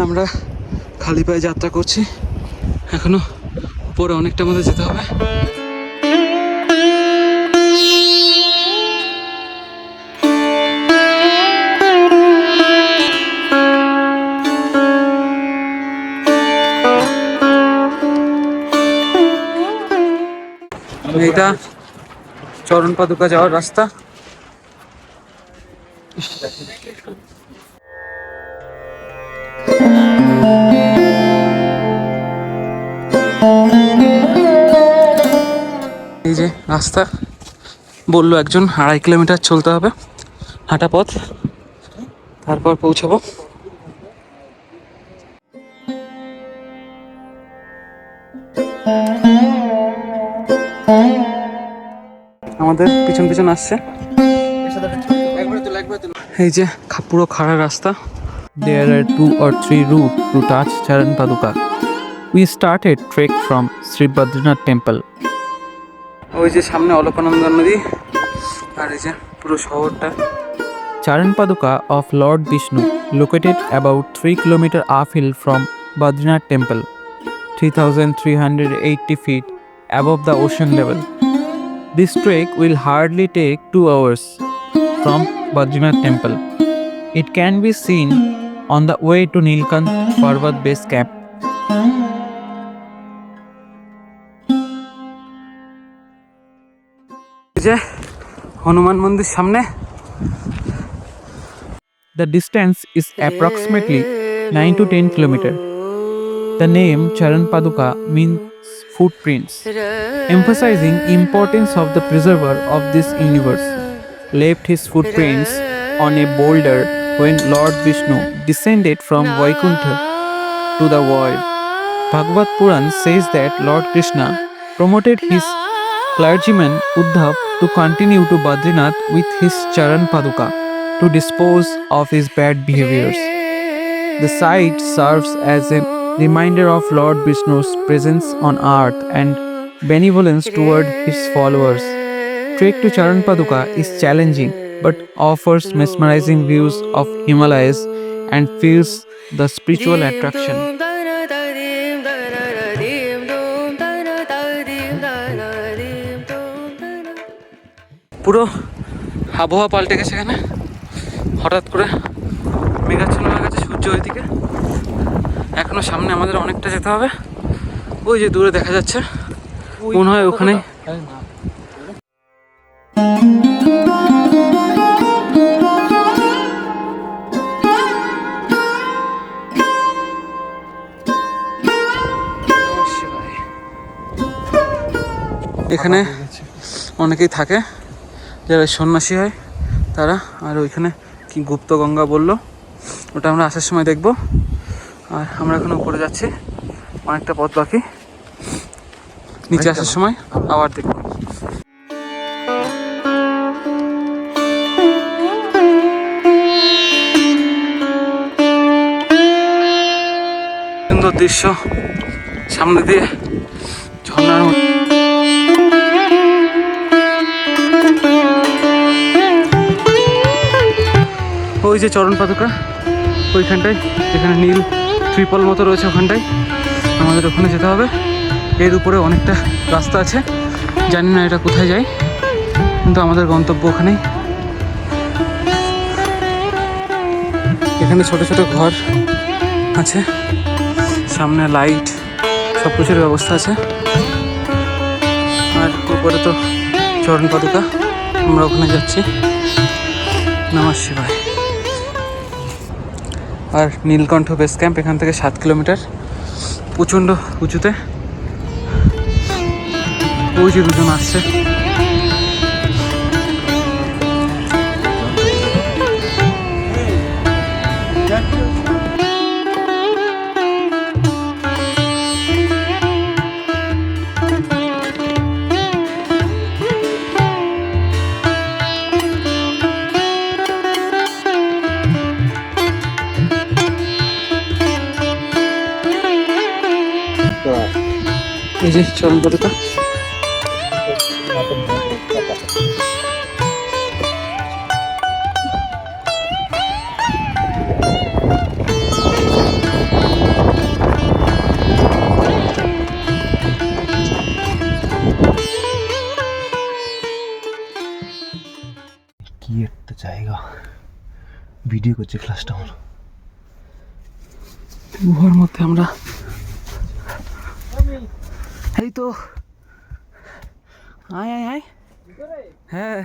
আমরা খালি পায়ে যাত্রা করছি, এখনো উপরে অনেকটা আমাদের যেতে হবে। এইটা চরণ পাদুকা যাওয়ার রাস্তা। এই যে রাস্তা, বললো একজন 2.5 কিলোমিটার চলতে হবে হাঁটা পথ, তারপর পৌঁছাবো। আমাদের পিছন পিছন আসছে। এই যে পুরো খাড়া রাস্তা। There are 2 or 3 routes to touch Charan Paduka. We started trek from Sri Badrinath temple. ওই যে সামনে অলকানন্দা নদী, আর এই যে পুরো শহরটা। Charan Paduka of Lord Vishnu, located about 3 km uphill from Badrinath temple, 3,380 feet above the ocean level. This trek will hardly take 2 hours from Badrinath temple. It can be seen on the way to Nilkant Parvat Base Camp. এই যে হনুমান মন্দির সামনে। The distance is approximately 9 to 10 km. The name Charan Paduka means footprints, emphasizing importance of the preserver of this universe. Left his footprints on a boulder when Lord Vishnu descended from Vaikuntha to the world. Bhagavad Puran says that Lord Krishna promoted his clergyman Uddhav to continue to Badrinath with his Charan Paduka to dispose of his bad behaviors. The site serves as a reminder of Lord Vishnu's presence on earth and benevolence toward his followers. Trek to Charan Paduka is challenging but offers mesmerizing views of Himalayas and feels the spiritual attraction. পুরো আবহাওয়া পাল্টে গেছে এখানে, হঠাৎ করে মেঘাচ্ছন্ন হয়ে গেছে সূর্য ওইদিকে। এখনো সামনে আমাদের অনেকটা যেতে হবে। ওই যে দূরে দেখা যাচ্ছে, মনে হয় ওখানে। এখানে অনেকেই থাকে যারা সন্ন্যাসী হয় তারা। আর ওইখানে কি গুপ্ত গঙ্গা বললো, ওটা আমরা আসার সময় দেখব। আর আমরা এখন উপরে যাচ্ছি, অনেকটা পথ বাকি, নিচে আসার সময় আবার দেখব। সুন্দর দৃশ্য, সামনে দিয়ে ঝর্ণার মতো। ওই যে চরণ পাদুকা ওইখানটায়, যেখানে নীল ত্রিপল মতো রয়েছে, ওখানটায় আমাদের ওখানে যেতে হবে। এর উপরে অনেকটা রাস্তা আছে, জানি না এটা কোথায় যায়, কিন্তু আমাদের গন্তব্য ওখানেই। এখানে ছোট ছোট ঘর আছে, সামনে লাইট, সব কিছুর ব্যবস্থা আছে। আর উপরে তো চরণ পাদুকা, আমরা ওখানে যাচ্ছি। নমঃ শিবায়। আর নীলকণ্ঠ বেস ক্যাম্প এখান থেকে 7 কিলোমিটার, প্রচণ্ড উঁচুতে। ওই যে দুজন আসছে। এই যে চরণ পাদুকা। ভিডিও করছে ক্লাসটা আমার। গুহার মধ্যে আমরা, এই তো, আয় আয় আয়, হ্যাঁ